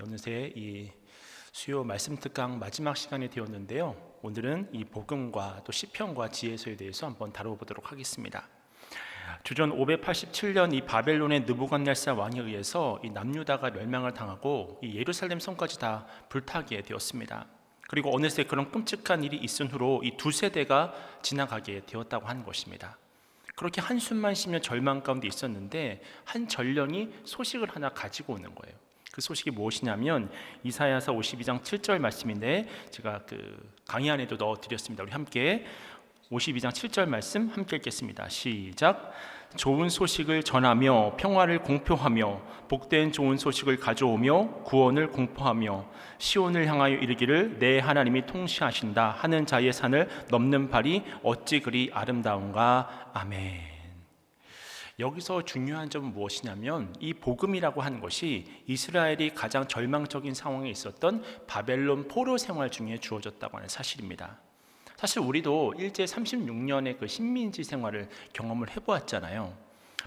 어느새 이 수요 말씀 특강 마지막 시간이 되었는데요. 오늘은 이 복음과 또 시편과 지혜서에 대해서 한번 다뤄보도록 하겠습니다. 주전 587년 이 바벨론의 느부갓네살 왕에 의해서 이 남유다가 멸망을 당하고 이 예루살렘 성까지 다 불타게 되었습니다. 그리고 어느새 그런 끔찍한 일이 있은 후로 이 두 세대가 지나가게 되었다고 하는 것입니다. 그렇게 한숨만 쉬며 절망 가운데 있었는데 한 전령이 소식을 하나 가지고 오는 거예요. 그 소식이 무엇이냐면 이사야서 52장 7절 말씀인데 제가 강의 안에도 넣어드렸습니다. 우리 함께 52장 7절 말씀 함께 읽겠습니다. 시작. 좋은 소식을 전하며 평화를 공표하며 복된 좋은 소식을 가져오며 구원을 공포하며 시온을 향하여 이르기를 내 하나님이 통치하신다 하는 자의 산을 넘는 발이 어찌 그리 아름다운가. 아멘. 여기서 중요한 점은 무엇이냐면 이 복음이라고 하는 것이 이스라엘이 가장 절망적인 상황에 있었던 바벨론 포로 생활 중에 주어졌다고 하는 사실입니다. 사실 우리도 일제 36년의 그 식민지 생활을 경험을 해보았잖아요.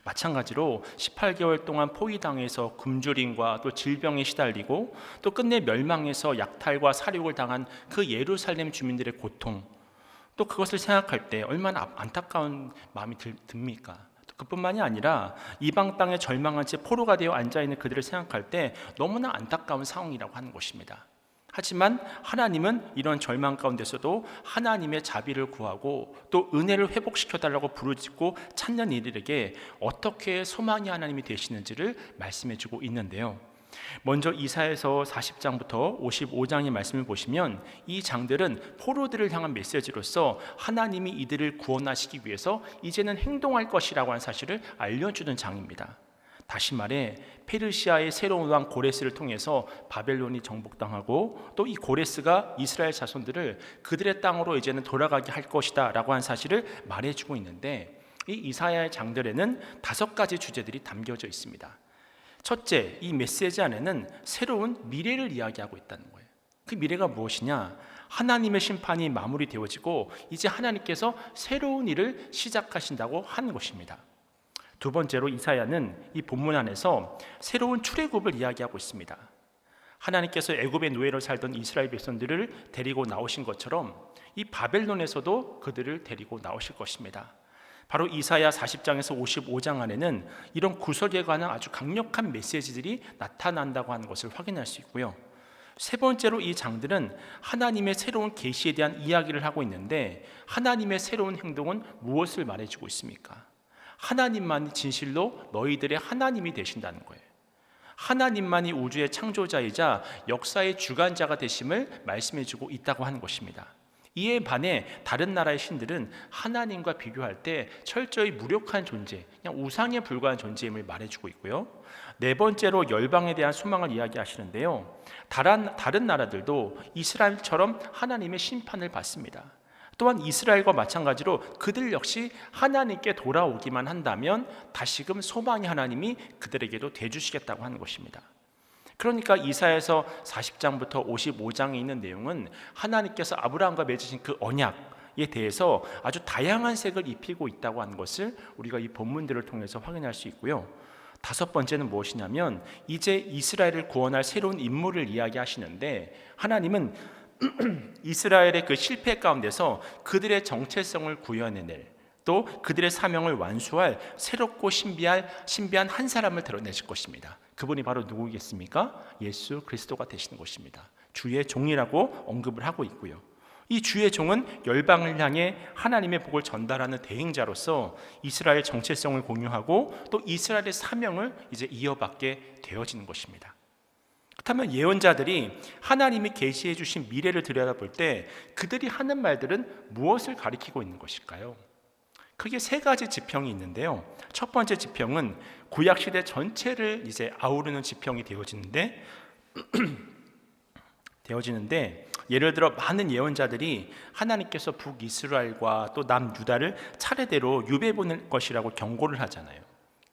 마찬가지로 18개월 동안 포위당해서 굶주림과 또 질병에 시달리고 또 끝내 멸망해서 약탈과 살육을 당한 그 예루살렘 주민들의 고통, 또 그것을 생각할 때 얼마나 안타까운 마음이 듭니까? 그뿐만이 아니라 이방 땅에 절망한 채 포로가 되어 앉아있는 그들을 생각할 때 너무나 안타까운 상황이라고 하는 것입니다. 하지만 하나님은 이런 절망 가운데서도 하나님의 자비를 구하고 또 은혜를 회복시켜달라고 부르짖고 찾는 이들에게 어떻게 소망의 하나님이 되시는지를 말씀해주고 있는데요. 먼저 이사야서 40장부터 55장의 말씀을 보시면 이 장들은 포로들을 향한 메시지로서 하나님이 이들을 구원하시기 위해서 이제는 행동할 것이라고 하는 사실을 알려주는 장입니다. 다시 말해 페르시아의 새로운 왕 고레스를 통해서 바벨론이 정복당하고 또 이 고레스가 이스라엘 자손들을 그들의 땅으로 이제는 돌아가게 할 것이다 라고 하는 사실을 말해주고 있는데 이 이사야의 장들에는 5가지 주제들이 담겨져 있습니다. 첫째, 이 메시지 안에는 새로운 미래를 이야기하고 있다는 거예요. 그 미래가 무엇이냐? 하나님의 심판이 마무리되어지고 이제 하나님께서 새로운 일을 시작하신다고 하는 것입니다. 두 번째로 이사야는 이 본문 안에서 새로운 출애굽을 이야기하고 있습니다. 하나님께서 애굽의 노예로 살던 이스라엘 백성들을 데리고 나오신 것처럼 이 바벨론에서도 그들을 데리고 나오실 것입니다. 바로 이사야 40장에서 55장 안에는 이런 구속에 관한 아주 강력한 메시지들이 나타난다고 하는 것을 확인할 수 있고요. 세 번째로 이 장들은 하나님의 새로운 계시에 대한 이야기를 하고 있는데 하나님의 새로운 행동은 무엇을 말해주고 있습니까? 하나님만이 진실로 너희들의 하나님이 되신다는 거예요. 하나님만이 우주의 창조자이자 역사의 주관자가 되심을 말씀해주고 있다고 하는 것입니다. 이에 반해 다른 나라의 신들은 하나님과 비교할 때 철저히 무력한 존재, 그냥 우상에 불과한 존재임을 말해주고 있고요. 네 번째로 열방에 대한 소망을 이야기하시는데요. 다른 나라들도 이스라엘처럼 하나님의 심판을 받습니다. 또한 이스라엘과 마찬가지로 그들 역시 하나님께 돌아오기만 한다면 다시금 소망의 하나님이 그들에게도 대주시겠다고 하는 것입니다. 그러니까 이사야서 40장부터 55장에 있는 내용은 하나님께서 아브라함과 맺으신 그 언약에 대해서 아주 다양한 색을 입히고 있다고 하는 것을 우리가 이 본문들을 통해서 확인할 수 있고요. 5번째는 무엇이냐면 이제 이스라엘을 구원할 새로운 인물을 이야기하시는데 하나님은 이스라엘의 그 실패 가운데서 그들의 정체성을 구현해낼 또 그들의 사명을 완수할 새롭고 신비한 한 사람을 드러내실 것입니다. 그분이 바로 누구겠습니까? 예수 그리스도가 되시는 것입니다. 주의 종이라고 언급을 하고 있고요. 이 주의 종은 열방을 향해 하나님의 복을 전달하는 대행자로서 이스라엘 정체성을 공유하고 또 이스라엘의 사명을 이제 이어받게 되어지는 것입니다. 그렇다면 예언자들이 하나님이 계시해 주신 미래를 들여다볼 때 그들이 하는 말들은 무엇을 가리키고 있는 것일까요? 크게 3가지 지평이 있는데요. 첫 번째 지평은 구약시대 전체를 이제 아우르는 지평이 되어지는데 예를 들어 많은 예언자들이 하나님께서 북이스라엘과 또 남유다를 차례대로 유배 보낼 것이라고 경고를 하잖아요.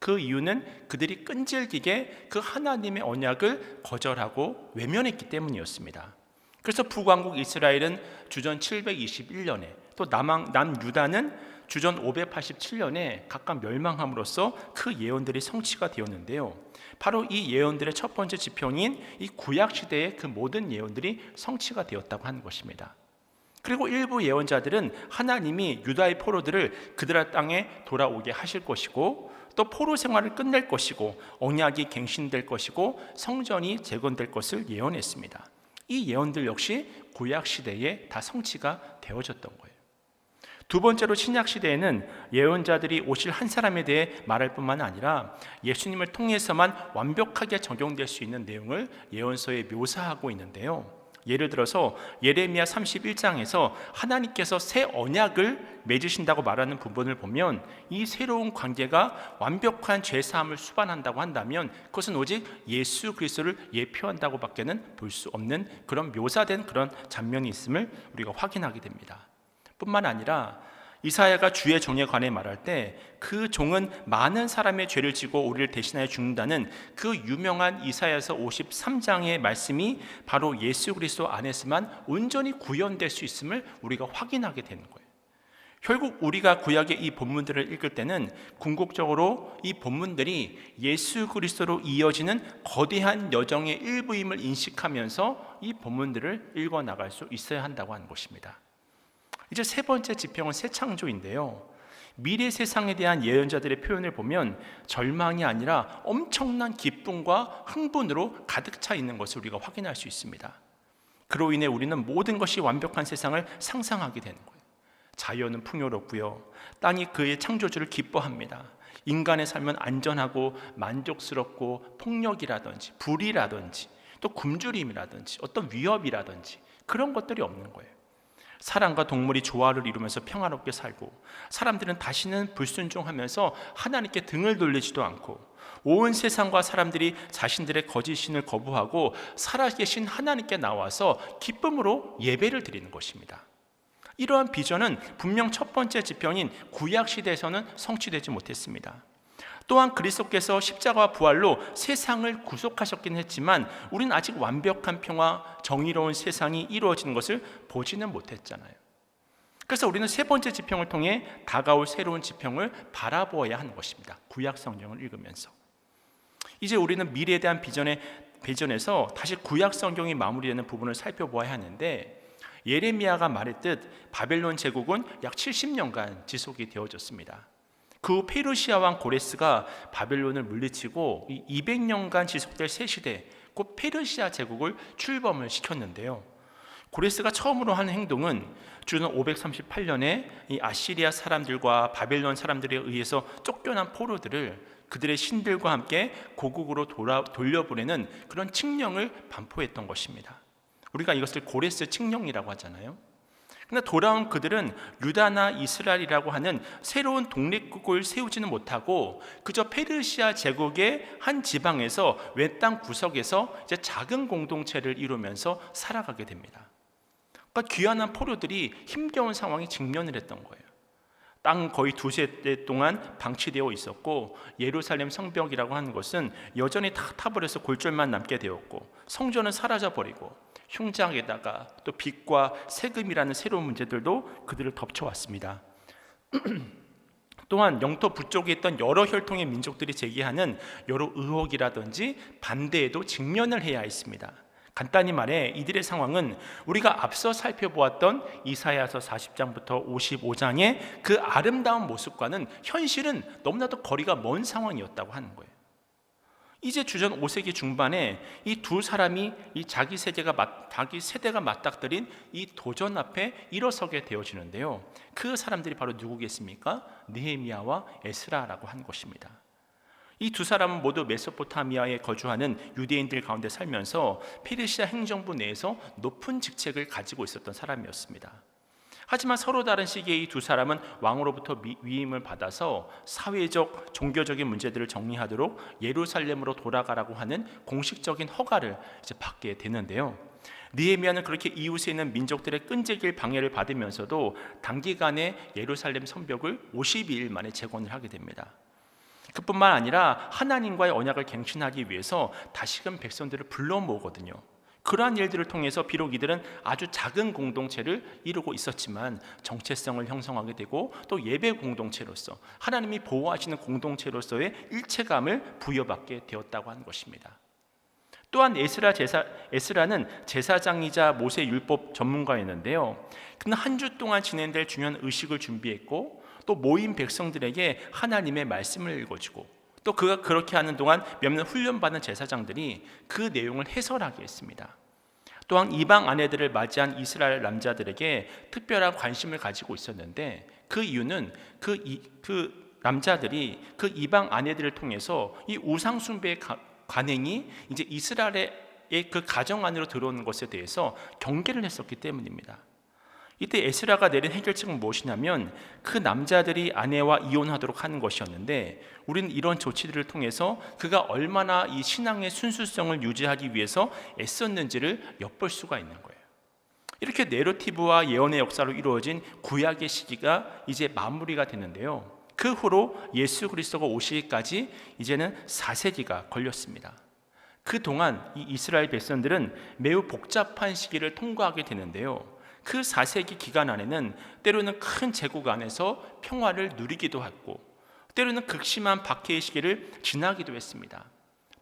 그 이유는 그들이 끈질기게 그 하나님의 언약을 거절하고 외면했기 때문이었습니다. 그래서 북왕국 이스라엘은 주전 721년에 또 남유다는 주전 587년에 각각 멸망함으로써 그 예언들이 성취가 되었는데요. 바로 이 예언들의 첫 번째 지평인 이 구약 시대의 그 모든 예언들이 성취가 되었다고 하는 것입니다. 그리고 일부 예언자들은 하나님이 유다의 포로들을 그들의 땅에 돌아오게 하실 것이고, 또 포로 생활을 끝낼 것이고, 언약이 갱신될 것이고, 성전이 재건될 것을 예언했습니다. 이 예언들 역시 구약 시대에 다 성취가 되어졌던 거예요. 두 번째로 신약 시대에는 예언자들이 오실 한 사람에 대해 말할 뿐만 아니라 예수님을 통해서만 완벽하게 적용될 수 있는 내용을 예언서에 묘사하고 있는데요. 예를 들어서 예레미야 31장에서 하나님께서 새 언약을 맺으신다고 말하는 부분을 보면, 이 새로운 관계가 완벽한 죄사함을 수반한다고 한다면 그것은 오직 예수 그리스도를 예표한다고 밖에는 볼 수 없는 그런 묘사된 그런 장면이 있음을 우리가 확인하게 됩니다. 뿐만 아니라 이사야가 주의 종에 관해 말할 때 그 종은 많은 사람의 죄를 지고 우리를 대신하여 죽는다는 그 유명한 이사야서 53장의 말씀이 바로 예수 그리스도 안에서만 온전히 구현될 수 있음을 우리가 확인하게 되는 거예요. 결국 우리가 구약의 이 본문들을 읽을 때는 궁극적으로 이 본문들이 예수 그리스도로 이어지는 거대한 여정의 일부임을 인식하면서 이 본문들을 읽어나갈 수 있어야 한다고 하는 것입니다. 이제 세 번째 지평은 새 창조인데요. 미래 세상에 대한 예언자들의 표현을 보면 절망이 아니라 엄청난 기쁨과 흥분으로 가득 차 있는 것을 우리가 확인할 수 있습니다. 그로 인해 우리는 모든 것이 완벽한 세상을 상상하게 되는 거예요. 자연은 풍요롭고요, 땅이 그의 창조주를 기뻐합니다. 인간의 삶은 안전하고 만족스럽고 폭력이라든지 불이라든지 또 굶주림이라든지 어떤 위협이라든지 그런 것들이 없는 거예요. 사람과 동물이 조화를 이루면서 평화롭게 살고, 사람들은 다시는 불순종하면서 하나님께 등을 돌리지도 않고, 온 세상과 사람들이 자신들의 거짓신을 거부하고 살아계신 하나님께 나와서 기쁨으로 예배를 드리는 것입니다. 이러한 비전은 분명 첫 번째 지평인 구약 시대에서는 성취되지 못했습니다. 또한 그리스도께서 십자가와 부활로 세상을 구속하셨긴 했지만 우리는 아직 완벽한 평화, 정의로운 세상이 이루어지는 것을 보지는 못했잖아요. 그래서 우리는 세 번째 지평을 통해 다가올 새로운 지평을 바라보아야 하는 것입니다. 구약 성경을 읽으면서 이제 우리는 미래에 대한 비전에서 다시 구약 성경이 마무리되는 부분을 살펴보아야 하는데, 예레미야가 말했듯 바벨론 제국은 약 70년간 지속이 되어졌습니다. 그 후 페르시아 왕 고레스가 바벨론을 물리치고 200년간 지속될 새 시대, 곧 페르시아 제국을 출범을 시켰는데요. 고레스가 처음으로 한 행동은 주는 538년에 이 아시리아 사람들과 바벨론 사람들에 의해서 쫓겨난 포로들을 그들의 신들과 함께 고국으로 돌려보내는 그런 칙령을 반포했던 것입니다. 우리가 이것을 고레스 칙령이라고 하잖아요. 그러나 돌아온 그들은 유다나 이스라엘이라고 하는 새로운 독립국을 세우지는 못하고 그저 페르시아 제국의 한 지방에서 외땅 구석에서 이제 작은 공동체를 이루면서 살아가게 됩니다. 그러니까 귀환한 포로들이 힘겨운 상황에 직면을 했던 거예요. 땅 거의 두세 대 동안 방치되어 있었고, 예루살렘 성벽이라고 하는 것은 여전히 다 타버려서 골절만 남게 되었고, 성전은 사라져버리고, 흉장에다가 또 빚과 세금이라는 새로운 문제들도 그들을 덮쳐왔습니다. 또한 영토 북쪽에 있던 여러 혈통의 민족들이 제기하는 여러 의혹이라든지 반대에도 직면을 해야 했습니다. 간단히 말해 이들의 상황은 우리가 앞서 살펴보았던 이사야서 40장부터 55장의 그 아름다운 모습과는 현실은 너무나도 거리가 먼 상황이었다고 하는 거예요. 이제 주전 5세기 중반에 이 두 사람이 자기 세대가 맞닥뜨린 이 도전 앞에 일어서게 되어지는데요. 그 사람들이 바로 누구겠습니까? 느헤미야와 에스라라고 한 것입니다. 이 두 사람은 모두 메소포타미아에 거주하는 유대인들 가운데 살면서 페르시아 행정부 내에서 높은 직책을 가지고 있었던 사람이었습니다. 하지만 서로 다른 시기에 이 두 사람은 왕으로부터 위임을 받아서 사회적, 종교적인 문제들을 정리하도록 예루살렘으로 돌아가라고 하는 공식적인 허가를 이제 받게 되는데요. 느헤미야는 그렇게 이웃에 있는 민족들의 끈질길 방해를 받으면서도 단기간에 예루살렘 성벽을 52일 만에 재건을 하게 됩니다. 그뿐만 아니라 하나님과의 언약을 갱신하기 위해서 다시금 백성들을 불러 모으거든요. 그러한 일들을 통해서 비록 이들은 아주 작은 공동체를 이루고 있었지만 정체성을 형성하게 되고 또 예배 공동체로서 하나님이 보호하시는 공동체로서의 일체감을 부여받게 되었다고 하는 것입니다. 또한 에스라는 제사장이자 모세 율법 전문가였는데요. 그는 한 주 동안 진행될 중요한 의식을 준비했고 또 모인 백성들에게 하나님의 말씀을 읽어주고 또 그가 그렇게 하는 동안 몇몇 훈련받은 제사장들이 그 내용을 해설하게 했습니다. 또한 이방 아내들을 맞이한 이스라엘 남자들에게 특별한 관심을 가지고 있었는데 그 이유는 그 남자들이 그 이방 아내들을 통해서 이 우상 숭배의 관행이 이제 이스라엘의 그 가정 안으로 들어오는 것에 대해서 경계를 했었기 때문입니다. 이때 에스라가 내린 해결책은 무엇이냐면 그 남자들이 아내와 이혼하도록 하는 것이었는데 우리는 이런 조치들을 통해서 그가 얼마나 이 신앙의 순수성을 유지하기 위해서 애썼는지를 엿볼 수가 있는 거예요. 이렇게 내러티브와 예언의 역사로 이루어진 구약의 시기가 이제 마무리가 되는데요. 그 후로 예수 그리스도가 오시기까지 이제는 4세기가 걸렸습니다. 그동안 이 이스라엘 백성들은 매우 복잡한 시기를 통과하게 되는데요. 그 4세기 기간 안에는 때로는 큰 제국 안에서 평화를 누리기도 했고 때로는 극심한 박해의 시기를 지나기도 했습니다.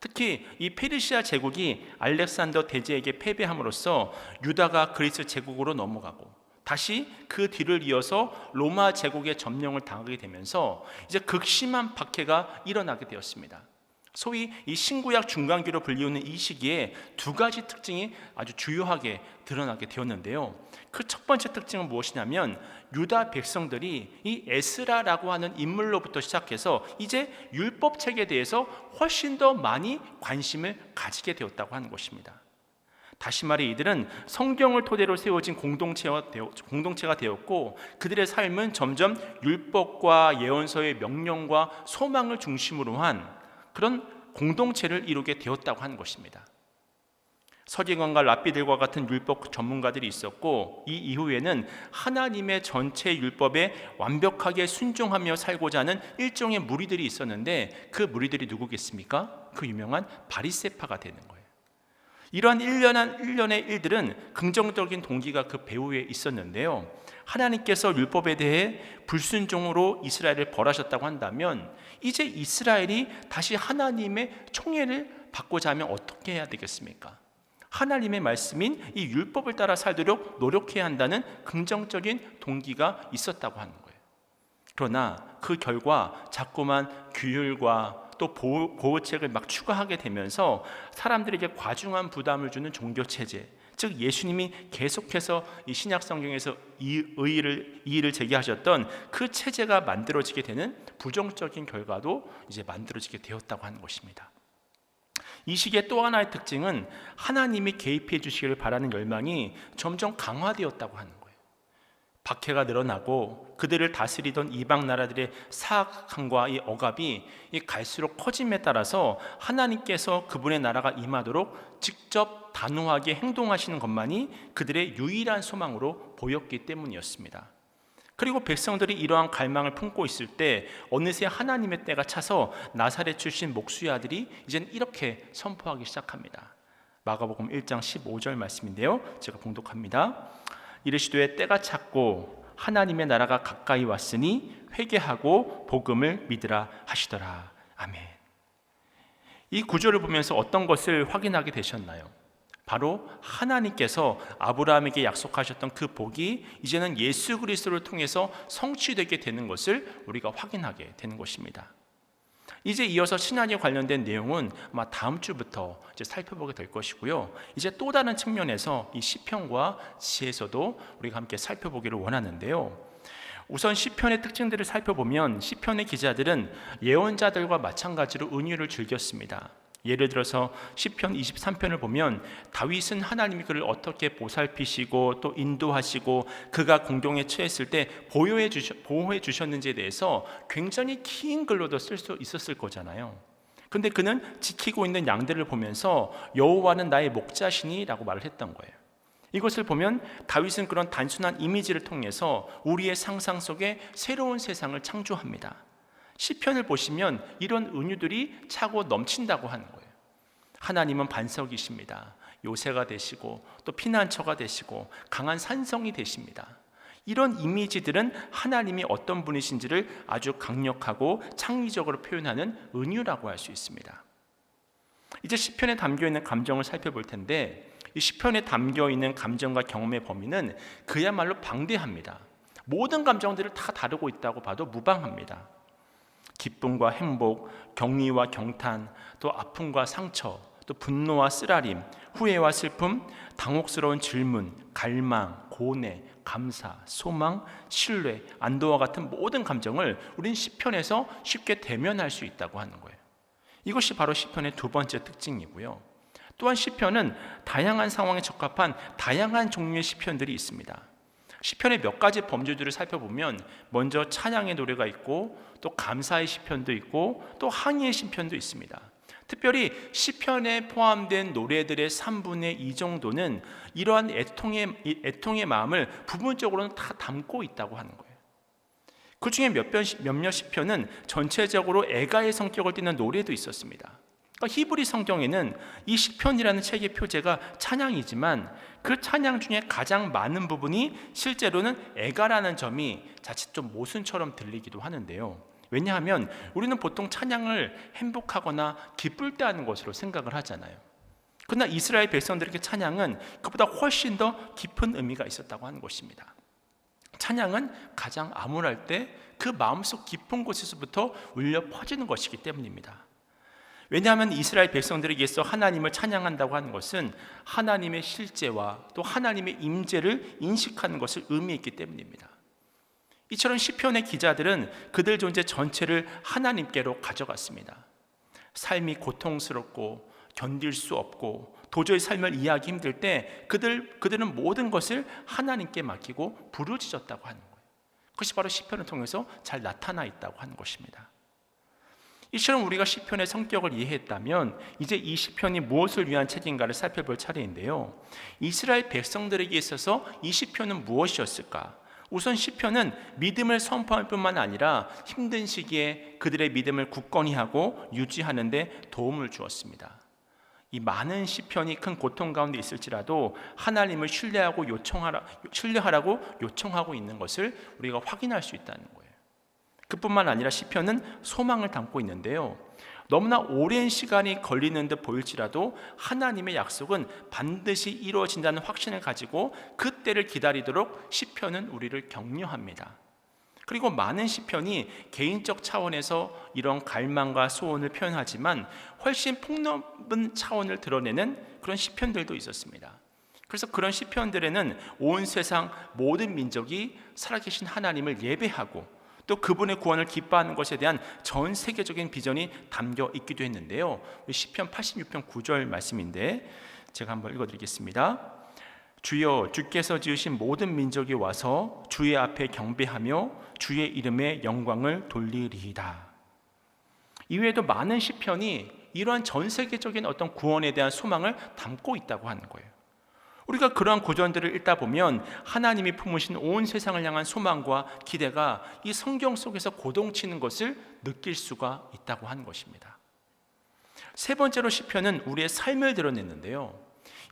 특히 이 페르시아 제국이 알렉산더 대제에게 패배함으로써 유다가 그리스 제국으로 넘어가고 다시 그 뒤를 이어서 로마 제국의 점령을 당하게 되면서 이제 극심한 박해가 일어나게 되었습니다. 소위 이 신구약 중간기로 불리우는 이 시기에 두 가지 특징이 아주 주요하게 드러나게 되었는데요. 그 첫 번째 특징은 무엇이냐면 유다 백성들이 이 에스라라고 하는 인물로부터 시작해서 이제 율법 책에 대해서 훨씬 더 많이 관심을 가지게 되었다고 하는 것입니다. 다시 말해 이들은 성경을 토대로 세워진 공동체가 되었고 그들의 삶은 점점 율법과 예언서의 명령과 소망을 중심으로 한 그런 공동체를 이루게 되었다고 하는 것입니다. 서기관과 랍비들과 같은 율법 전문가들이 있었고 이 이후에는 하나님의 전체 율법에 완벽하게 순종하며 살고자 하는 일종의 무리들이 있었는데 그 무리들이 누구겠습니까? 그 유명한 바리새파가 되는 거예요. 이러한 일련의 일들은 긍정적인 동기가 그 배후에 있었는데요. 하나님께서 율법에 대해 불순종으로 이스라엘을 벌하셨다고 한다면 이제 이스라엘이 다시 하나님의 총애를 받고자 하면 어떻게 해야 되겠습니까? 하나님의 말씀인 이 율법을 따라 살도록 노력해야 한다는 긍정적인 동기가 있었다고 하는 거예요. 그러나 그 결과 자꾸만 규율과 또 보호책을 막 추가하게 되면서 사람들에게 과중한 부담을 주는 종교체제, 즉 예수님이 계속해서 이 신약 성경에서 이의를 제기하셨던 그 체제가 만들어지게 되는 부정적인 결과도 이제 만들어지게 되었다고 하는 것입니다. 이 시기의 또 하나의 특징은 하나님이 개입해 주시기를 바라는 열망이 점점 강화되었다고 하는 거예요. 박해가 늘어나고 그들을 다스리던 이방 나라들의 사악함과 이 억압이 갈수록 커짐에 따라서 하나님께서 그분의 나라가 임하도록 직접 단호하게 행동하시는 것만이 그들의 유일한 소망으로 보였기 때문이었습니다. 그리고 백성들이 이러한 갈망을 품고 있을 때 어느새 하나님의 때가 차서 나사렛 출신 목수의 아들이 이제는 이렇게 선포하기 시작합니다. 마가복음 1장 15절 말씀인데요. 제가 봉독합니다. 이르시되 때가 찼고 하나님의 나라가 가까이 왔으니 회개하고 복음을 믿으라 하시더라. 아멘. 이 구절을 보면서 어떤 것을 확인하게 되셨나요? 바로 하나님께서 아브라함에게 약속하셨던 그 복이 이제는 예수 그리스도를 통해서 성취되게 되는 것을 우리가 확인하게 되는 것입니다. 이제 이어서 신앙에 관련된 내용은 아마 다음 주부터 이제 살펴보게 될 것이고요. 이제 또 다른 측면에서 이 시편과 지혜서도 우리가 함께 살펴보기를 원하는데요. 우선 시편의 특징들을 살펴보면 시편의 기자들은 예언자들과 마찬가지로 은유를 즐겼습니다. 예를 들어서 시편 23편을 보면 다윗은 하나님이 그를 어떻게 보살피시고 또 인도하시고 그가 공경에 처했을 때 보호해 주셨는지에 대해서 굉장히 긴 글로도 쓸 수 있었을 거잖아요. 근데 그는 지키고 있는 양들을 보면서 여호와는 나의 목자시니 라고 말을 했던 거예요. 이것을 보면 다윗은 그런 단순한 이미지를 통해서 우리의 상상 속에 새로운 세상을 창조합니다. 시편을 보시면 이런 은유들이 차고 넘친다고 하는 거예요. 하나님은 반석이십니다. 요새가 되시고 또 피난처가 되시고 강한 산성이 되십니다. 이런 이미지들은 하나님이 어떤 분이신지를 아주 강력하고 창의적으로 표현하는 은유라고 할 수 있습니다. 이제 시편에 담겨있는 감정을 살펴볼 텐데, 이 시편에 담겨있는 감정과 경험의 범위는 그야말로 방대합니다. 모든 감정들을 다 다루고 있다고 봐도 무방합니다. 기쁨과 행복, 경의와 경탄, 또 아픔과 상처, 또 분노와 쓰라림, 후회와 슬픔, 당혹스러운 질문, 갈망, 고뇌, 감사, 소망, 신뢰, 안도와 같은 모든 감정을 우린 시편에서 쉽게 대면할 수 있다고 하는 거예요. 이것이 바로 시편의 두 번째 특징이고요. 또한 시편은 다양한 상황에 적합한 다양한 종류의 시편들이 있습니다. 시편의 몇 가지 범주들을 살펴보면 먼저 찬양의 노래가 있고 또 감사의 시편도 있고 또 항의의 시편도 있습니다. 특별히 시편에 포함된 노래들의 3분의 2 정도는 이러한 애통의 마음을 부분적으로는 다 담고 있다고 하는 거예요. 그 중에 몇몇 시편은 전체적으로 애가의 성격을 띠는 노래도 있었습니다. 그러니까 히브리 성경에는 이 시편이라는 책의 표제가 찬양이지만 그 찬양 중에 가장 많은 부분이 실제로는 애가라는 점이 자칫 좀 모순처럼 들리기도 하는데요. 왜냐하면 우리는 보통 찬양을 행복하거나 기쁠 때 하는 것으로 생각을 하잖아요. 그러나 이스라엘 백성들에게 찬양은 그보다 훨씬 더 깊은 의미가 있었다고 하는 것입니다. 찬양은 가장 암울할 때 그 마음속 깊은 곳에서부터 울려 퍼지는 것이기 때문입니다. 왜냐하면 이스라엘 백성들에게서 하나님을 찬양한다고 하는 것은 하나님의 실제와 또 하나님의 임재를 인식하는 것을 의미했기 때문입니다. 이처럼 시편의 기자들은 그들 존재 전체를 하나님께로 가져갔습니다. 삶이 고통스럽고 견딜 수 없고 도저히 삶을 이해하기 힘들 때 그들은 모든 것을 하나님께 맡기고 부르짖었다고 하는 거예요. 그것이 바로 시편을 통해서 잘 나타나 있다고 하는 것입니다. 이처럼 우리가 시편의 성격을 이해했다면 이제 이 시편이 무엇을 위한 책인가를 살펴볼 차례인데요. 이스라엘 백성들에게 있어서 이 시편은 무엇이었을까? 우선 시편은 믿음을 선포할 뿐만 아니라 힘든 시기에 그들의 믿음을 굳건히 하고 유지하는 데 도움을 주었습니다. 이 많은 시편이 큰 고통 가운데 있을지라도 하나님을 신뢰하라고 요청하고 있는 것을 우리가 확인할 수 있다는 거예요. 그뿐만 아니라 시편은 소망을 담고 있는데요. 너무나 오랜 시간이 걸리는 듯 보일지라도 하나님의 약속은 반드시 이루어진다는 확신을 가지고 그 때를 기다리도록 시편은 우리를 격려합니다. 그리고 많은 시편이 개인적 차원에서 이런 갈망과 소원을 표현하지만 훨씬 폭넓은 차원을 드러내는 그런 시편들도 있었습니다. 그래서 그런 시편들에는 온 세상 모든 민족이 살아계신 하나님을 예배하고 또 그분의 구원을 기뻐하는 것에 대한 전 세계적인 비전이 담겨 있기도 했는데요. 시편 86편 9절 말씀인데 제가 한번 읽어드리겠습니다. 주여, 주께서 지으신 모든 민족이 와서 주의 앞에 경배하며 주의 이름에 영광을 돌리리이다. 이외에도 많은 시편이 이러한 전 세계적인 어떤 구원에 대한 소망을 담고 있다고 하는 거예요. 우리가 그러한 구절들을 읽다 보면 하나님이 품으신 온 세상을 향한 소망과 기대가 이 성경 속에서 고동치는 것을 느낄 수가 있다고 하는 것입니다. 세 번째로 시편은 우리의 삶을 드러냈는데요.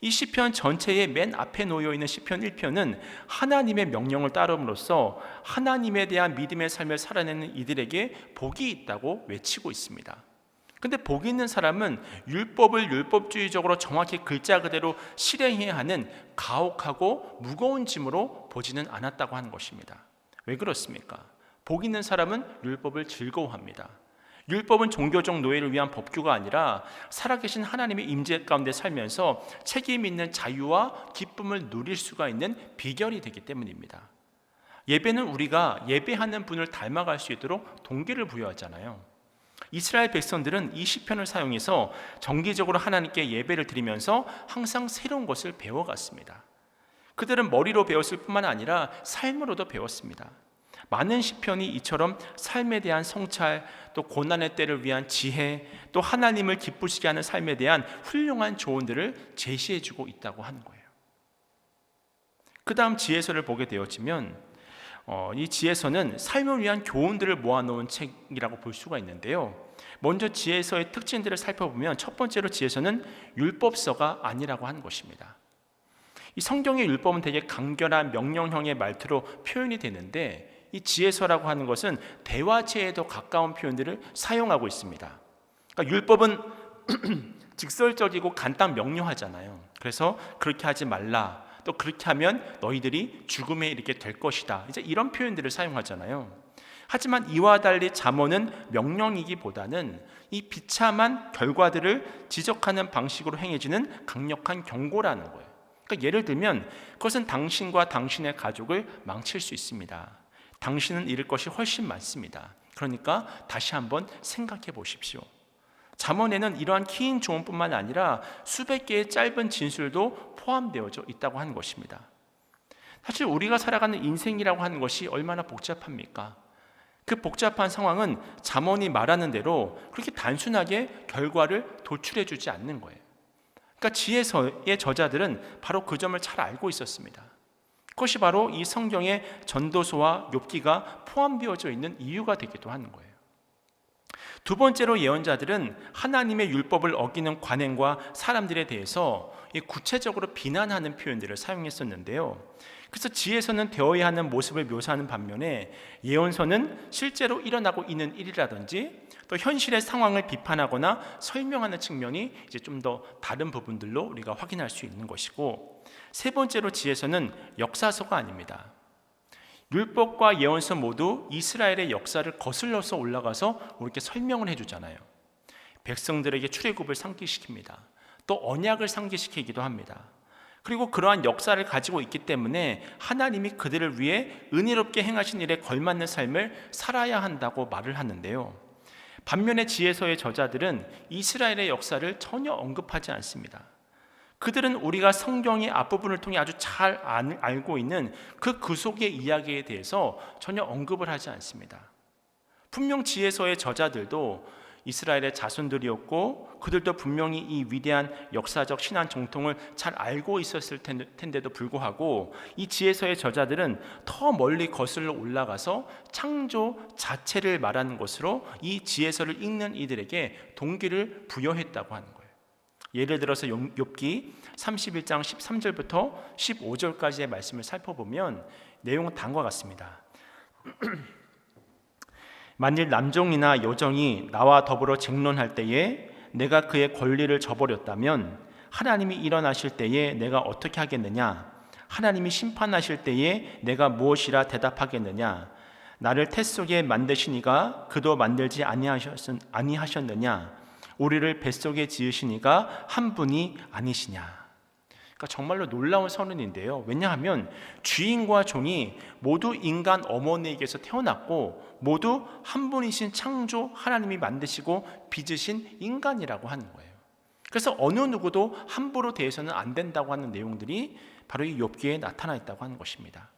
이 시편 전체의 맨 앞에 놓여 있는 시편 1편은 하나님의 명령을 따름으로써 하나님에 대한 믿음의 삶을 살아내는 이들에게 복이 있다고 외치고 있습니다. 근데 복 있는 사람은 율법을 율법주의적으로 정확히 글자 그대로 실행해야 하는 가혹하고 무거운 짐으로 보지는 않았다고 하는 것입니다. 왜 그렇습니까? 복 있는 사람은 율법을 즐거워합니다. 율법은 종교적 노예를 위한 법규가 아니라 살아계신 하나님의 임재 가운데 살면서 책임 있는 자유와 기쁨을 누릴 수가 있는 비결이 되기 때문입니다. 예배는 우리가 예배하는 분을 닮아갈 수 있도록 동기를 부여하잖아요. 이스라엘 백성들은 이 시편을 사용해서 정기적으로 하나님께 예배를 드리면서 항상 새로운 것을 배워갔습니다. 그들은 머리로 배웠을 뿐만 아니라 삶으로도 배웠습니다. 많은 시편이 이처럼 삶에 대한 성찰, 또 고난의 때를 위한 지혜, 또 하나님을 기쁘시게 하는 삶에 대한 훌륭한 조언들을 제시해주고 있다고 하는 거예요. 그 다음 지혜서를 보게 되어지면 이 지혜서는 삶을 위한 교훈들을 모아놓은 책이라고 볼 수가 있는데요. 먼저 지혜서의 특징들을 살펴보면 첫 번째로 지혜서는 율법서가 아니라고 하는 것입니다. 이 성경의 율법은 되게 간결한 명령형의 말투로 표현이 되는데 이 지혜서라고 하는 것은 대화체에 더 가까운 표현들을 사용하고 있습니다. 그러니까 율법은 직설적이고 간단 명료하잖아요. 그래서 그렇게 하지 말라, 또 그렇게 하면 너희들이 죽음에 이르게 될 것이다, 이제 이런 표현들을 사용하잖아요. 하지만 이와 달리 잠언은 명령이기보다는 이 비참한 결과들을 지적하는 방식으로 행해지는 강력한 경고라는 거예요. 그러니까 예를 들면 그것은 당신과 당신의 가족을 망칠 수 있습니다. 당신은 잃을 것이 훨씬 많습니다. 그러니까 다시 한번 생각해 보십시오. 잠언에는 이러한 긴 조언뿐만 아니라 수백 개의 짧은 진술도 포함되어져 있다고 하는 것입니다. 사실 우리가 살아가는 인생이라고 하는 것이 얼마나 복잡합니까? 그 복잡한 상황은 잠언이 말하는 대로 그렇게 단순하게 결과를 도출해 주지 않는 거예요. 그러니까 지혜서의 저자들은 바로 그 점을 잘 알고 있었습니다. 그것이 바로 이 성경의 전도서와 욥기가 포함되어져 있는 이유가 되기도 하는 거예요. 두 번째로 예언자들은 하나님의 율법을 어기는 관행과 사람들에 대해서 구체적으로 비난하는 표현들을 사용했었는데요. 그래서 지혜서는 되어야 하는 모습을 묘사하는 반면에 예언서는 실제로 일어나고 있는 일이라든지 또 현실의 상황을 비판하거나 설명하는 측면이 이제 좀 더 다른 부분들로 우리가 확인할 수 있는 것이고, 세 번째로 지혜서는 역사서가 아닙니다. 율법과 예언서 모두 이스라엘의 역사를 거슬러서 올라가서 우리에게 설명을 해주잖아요. 백성들에게 출애굽을 상기시킵니다. 또 언약을 상기시키기도 합니다. 그리고 그러한 역사를 가지고 있기 때문에 하나님이 그들을 위해 은혜롭게 행하신 일에 걸맞는 삶을 살아야 한다고 말을 하는데요. 반면에 지혜서의 저자들은 이스라엘의 역사를 전혀 언급하지 않습니다. 그들은 우리가 성경의 앞부분을 통해 아주 잘 알고 있는 그 구속의 이야기에 대해서 전혀 언급을 하지 않습니다. 분명 지혜서의 저자들도 이스라엘의 자손들이었고 그들도 분명히 이 위대한 역사적 신앙 정통을 잘 알고 있었을 텐데도 불구하고 이 지혜서의 저자들은 더 멀리 거슬러 올라가서 창조 자체를 말하는 것으로 이 지혜서를 읽는 이들에게 동기를 부여했다고 하는 거예요. 예를 들어서 욥기 31장 13절부터 15절까지의 말씀을 살펴보면 내용은 다음과 같습니다. 만일 남종이나 여종이 나와 더불어 쟁론할 때에 내가 그의 권리를 저버렸다면 하나님이 일어나실 때에 내가 어떻게 하겠느냐? 하나님이 심판하실 때에 내가 무엇이라 대답하겠느냐? 나를 태 속에 만드시니가 그도 만들지 아니하셨느냐? 우리를 뱃속에 지으시니가 한 분이 아니시냐? 그러니까 정말로 놀라운 선언인데요. 왜냐하면 주인과 종이 모두 인간 어머니에게서 태어났고 모두 한 분이신 창조 하나님이 만드시고 빚으신 인간이라고 하는 거예요. 그래서 어느 누구도 함부로 대해서는 안 된다고 하는 내용들이 바로 이 욥기에 나타나 있다고 하는 것입니다.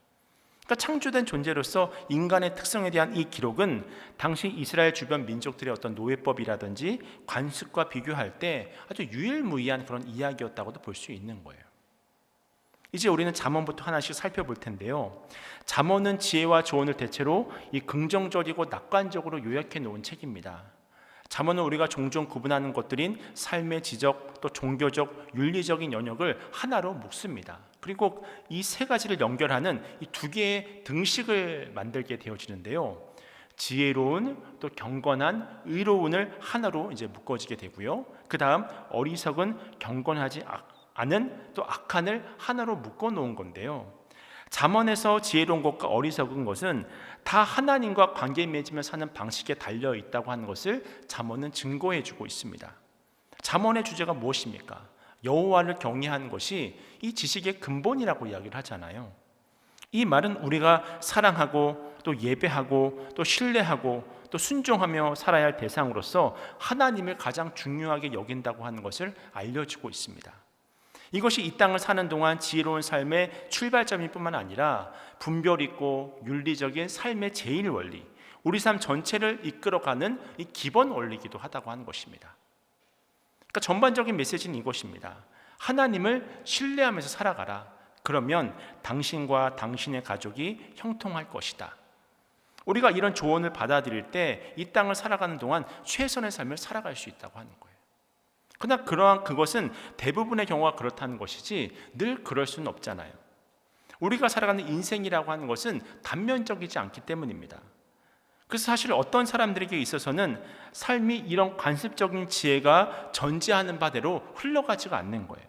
그러니까 창조된 존재로서 인간의 특성에 대한 이 기록은 당시 이스라엘 주변 민족들의 어떤 노예법이라든지 관습과 비교할 때 아주 유일무이한 그런 이야기였다고도 볼 수 있는 거예요. 이제 우리는 잠언부터 하나씩 살펴볼 텐데요. 잠언은 지혜와 조언을 대체로 이 긍정적이고 낙관적으로 요약해 놓은 책입니다. 잠언은 우리가 종종 구분하는 것들인 삶의 지적, 또 종교적, 윤리적인 영역을 하나로 묶습니다. 그리고 이 세 가지를 연결하는 이 두 개의 등식을 만들게 되어지는데요. 지혜로운, 또 경건한, 의로운을 하나로 이제 묶어지게 되고요. 그 다음 어리석은, 경건하지 않은, 또 악한을 하나로 묶어 놓은 건데요. 잠언에서 지혜로운 것과 어리석은 것은 다 하나님과 관계 맺으며 사는 방식에 달려 있다고 하는 것을 잠언은 증거해 주고 있습니다. 잠언의 주제가 무엇입니까? 여호와를 경외하는 것이 이 지식의 근본이라고 이야기를 하잖아요. 이 말은 우리가 사랑하고 또 예배하고 또 신뢰하고 또 순종하며 살아야 할 대상으로서 하나님을 가장 중요하게 여긴다고 하는 것을 알려주고 있습니다. 이것이 이 땅을 사는 동안 지혜로운 삶의 출발점일 뿐만 아니라 분별 있고 윤리적인 삶의 제일 원리, 우리 삶 전체를 이끌어가는 이 기본 원리이기도 하다고 하는 것입니다. 그러니까 전반적인 메시지는 이것입니다. 하나님을 신뢰하면서 살아가라. 그러면 당신과 당신의 가족이 형통할 것이다. 우리가 이런 조언을 받아들일 때 이 땅을 살아가는 동안 최선의 삶을 살아갈 수 있다고 하는 거예요. 그러나 그것은 대부분의 경우가 그렇다는 것이지 늘 그럴 수는 없잖아요. 우리가 살아가는 인생이라고 하는 것은 단면적이지 않기 때문입니다. 그래서 사실 어떤 사람들에게 있어서는 삶이 이런 관습적인 지혜가 전제하는 바대로 흘러가지가 않는 거예요.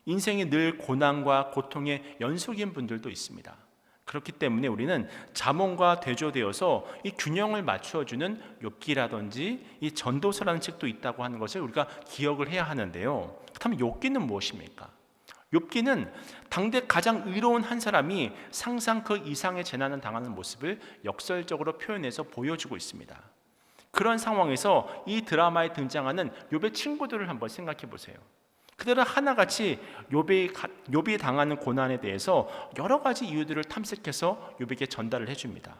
인생이 늘 고난과 고통의 연속인 분들도 있습니다. 그렇기 때문에 우리는 잠언과 대조되어서 이 균형을 맞추어주는 욥기라든지 이 전도서라는 책도 있다고 하는 것을 우리가 기억을 해야 하는데요. 그렇다면 욥기는 무엇입니까? 욥기는 당대 가장 의로운 한 사람이 상상 그 이상의 재난을 당하는 모습을 역설적으로 표현해서 보여주고 있습니다. 그런 상황에서 이 드라마에 등장하는 욥의 친구들을 한번 생각해 보세요. 그들은 하나같이 욥이 당하는 고난에 대해서 여러 가지 이유들을 탐색해서 욥에게 전달을 해줍니다.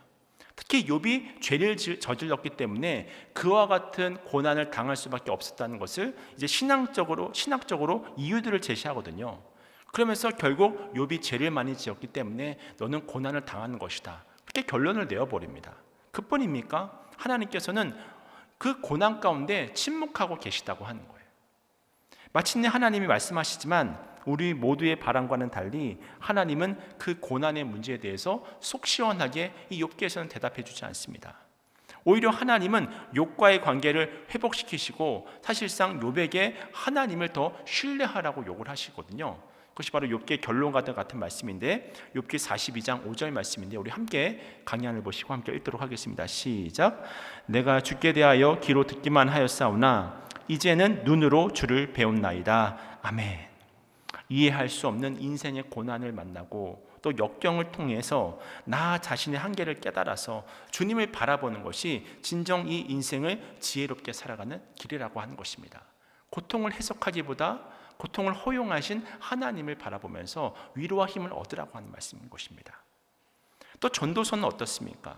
특히 욥이 죄를 저질렀기 때문에 그와 같은 고난을 당할 수밖에 없었다는 것을 이제 신학적으로 이유들을 제시하거든요. 그러면서 결국 욥이 죄를 많이 지었기 때문에 너는 고난을 당하는 것이다. 그렇게 결론을 내어버립니다. 그뿐입니까? 하나님께서는 그 고난 가운데 침묵하고 계시다고 하는 거예요. 마침내 하나님이 말씀하시지만 우리 모두의 바람과는 달리 하나님은 그 고난의 문제에 대해서 속 시원하게 이 욥기에서는 대답해 주지 않습니다. 오히려 하나님은 욥과의 관계를 회복시키시고 사실상 욥에게 하나님을 더 신뢰하라고 요구를 하시거든요. 그것이 바로 욥기의 결론과 같은 말씀인데 욥기 42장 5절 말씀인데 우리 함께 강약을 보시고 함께 읽도록 하겠습니다. 시작. 내가 주께 대하여 귀로 듣기만 하였사오나 이제는 눈으로 주를 배웠나이다. 아멘. 이해할 수 없는 인생의 고난을 만나고 또 역경을 통해서 나 자신의 한계를 깨달아서 주님을 바라보는 것이 진정 이 인생을 지혜롭게 살아가는 길이라고 하는 것입니다. 고통을 해석하기보다 고통을 허용하신 하나님을 바라보면서 위로와 힘을 얻으라고 하는 말씀인 것입니다. 또 전도서는 어떻습니까?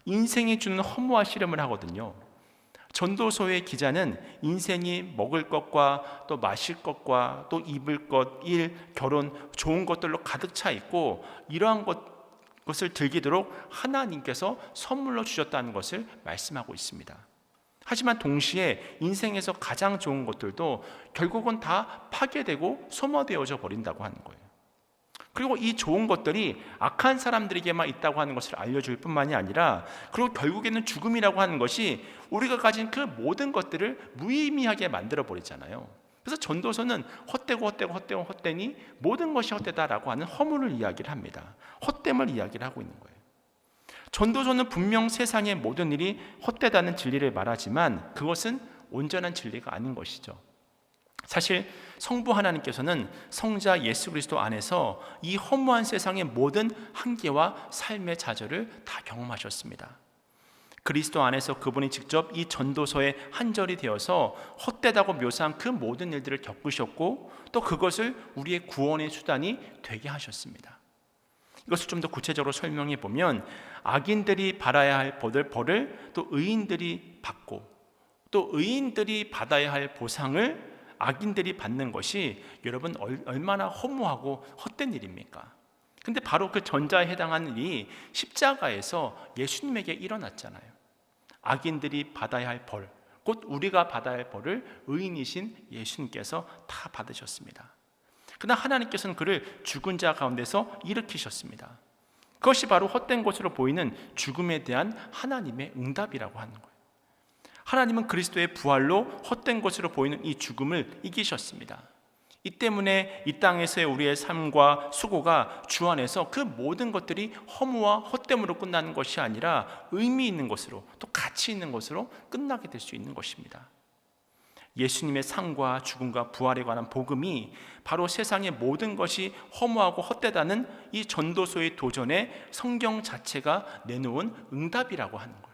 인생이 주는 허무와 씨름을 하거든요. 전도서의 기자는 인생이 먹을 것과 또 마실 것과 또 입을 것, 일, 결혼, 좋은 것들로 가득 차 있고 이러한 것을 즐기도록 하나님께서 선물로 주셨다는 것을 말씀하고 있습니다. 하지만 동시에 인생에서 가장 좋은 것들도 결국은 다 파괴되고 소모되어져 버린다고 하는 거예요. 그리고 이 좋은 것들이 악한 사람들에게만 있다고 하는 것을 알려줄 뿐만이 아니라 그리고 결국에는 죽음이라고 하는 것이 우리가 가진 그 모든 것들을 무의미하게 만들어 버리잖아요. 그래서 전도서는 헛되니 모든 것이 헛되다라고 하는 허물을 이야기를 합니다. 헛됨을 이야기를 하고 있는 거예요. 전도서는 분명 세상의 모든 일이 헛되다는 진리를 말하지만 그것은 온전한 진리가 아닌 것이죠. 사실 성부 하나님께서는 성자 예수 그리스도 안에서 이 허무한 세상의 모든 한계와 삶의 좌절을 다 경험하셨습니다. 그리스도 안에서 그분이 직접 이 전도서의 한 절이 되어서 헛되다고 묘사한 그 모든 일들을 겪으셨고 또 그것을 우리의 구원의 수단이 되게 하셨습니다. 이것을 좀 더 구체적으로 설명해 보면 악인들이 받아야 할 벌을 또 의인들이 받고 또 의인들이 받아야 할 보상을 악인들이 받는 것이 여러분 얼마나 허무하고 헛된 일입니까? 근데 바로 그 전자에 해당하는 일이 십자가에서 예수님에게 일어났잖아요. 악인들이 받아야 할 벌, 곧 우리가 받아야 할 벌을 의인이신 예수님께서 다 받으셨습니다. 그러나 하나님께서는 그를 죽은 자 가운데서 일으키셨습니다. 그것이 바로 헛된 것으로 보이는 죽음에 대한 하나님의 응답이라고 하는 거예요. 하나님은 그리스도의 부활로 헛된 것으로 보이는 이 죽음을 이기셨습니다. 이 때문에 이 땅에서의 우리의 삶과 수고가 주 안에서 그 모든 것들이 허무와 헛됨으로 끝나는 것이 아니라 의미 있는 것으로 또 가치 있는 것으로 끝나게 될 수 있는 것입니다. 예수님의 상과 죽음과 부활에 관한 복음이 바로 세상의 모든 것이 허무하고 헛되다는 이 전도서의 도전에 성경 자체가 내놓은 응답이라고 하는 거예요.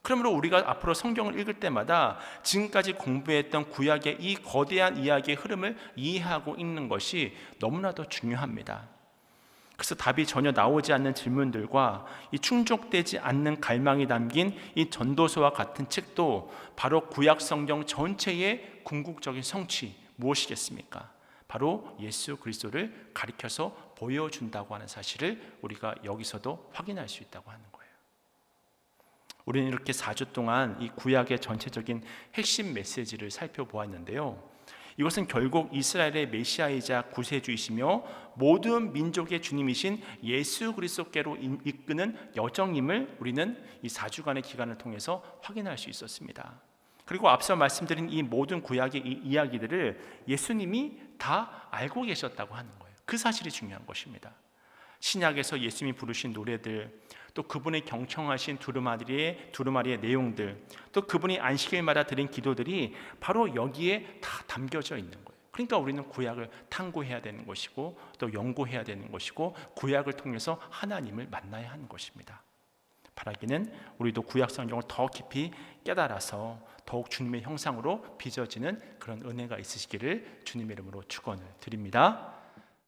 그러므로 우리가 앞으로 성경을 읽을 때마다 지금까지 공부했던 구약의 이 거대한 이야기의 흐름을 이해하고 읽는 것이 너무나도 중요합니다. 그래서 답이 전혀 나오지 않는 질문들과 이 충족되지 않는 갈망이 담긴 이 전도서와 같은 책도 바로 구약 성경 전체의 궁극적인 성취 무엇이겠습니까? 바로 예수 그리스도를 가리켜서 보여준다고 하는 사실을 우리가 여기서도 확인할 수 있다고 하는 거예요. 우리는 이렇게 4주 동안 이 구약의 전체적인 핵심 메시지를 살펴보았는데요. 이것은 결국 이스라엘의 메시아이자 구세주이시며 모든 민족의 주님이신 예수 그리스도께로 이끄는 여정임을 우리는 이 4주간의 기간을 통해서 확인할 수 있었습니다. 그리고 앞서 말씀드린 이 모든 구약의 이 이야기들을 예수님이 다 알고 계셨다고 하는 거예요. 그 사실이 중요한 것입니다. 신약에서 예수님이 부르신 노래들, 또 그분의 경청하신 두루마리의 내용들, 또 그분이 안식일마다 드린 기도들이 바로 여기에 다 담겨져 있는 거예요. 그러니까 우리는 구약을 탐구해야 되는 것이고 또 연구해야 되는 것이고 구약을 통해서 하나님을 만나야 하는 것입니다. 바라기는 우리도 구약 성경을 더 깊이 깨달아서 더욱 주님의 형상으로 빚어지는 그런 은혜가 있으시기를 주님의 이름으로 축원을 드립니다.